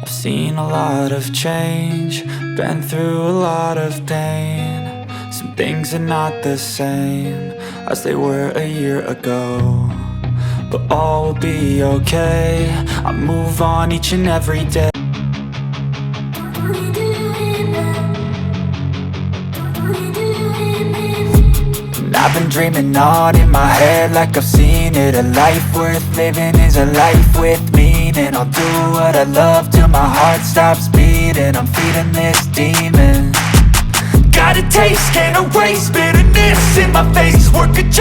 I've seen a lot of change, been through a lot of pain. Some things are not the same as they were a year ago, but all will be okay. I move on each and every day. And I've been dreaming on in my head like I've seen it. A life worth living is a life with meaning. I'll do what I love till my heart stops beating. I'm feeding this demon. Got a taste, can't erase bitterness in my face. Work a job.